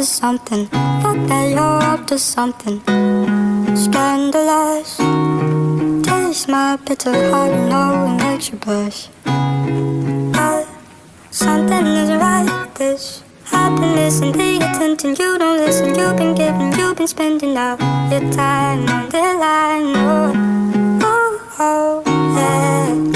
something. Fuck that you're up to something scandalous. Taste my bitter heart, you know it makes you blush. But something isn't right with this. I've been missing the attention, you don't listen. You've been giving, you've been spending all your time on the line. Oh, oh, oh, yeah.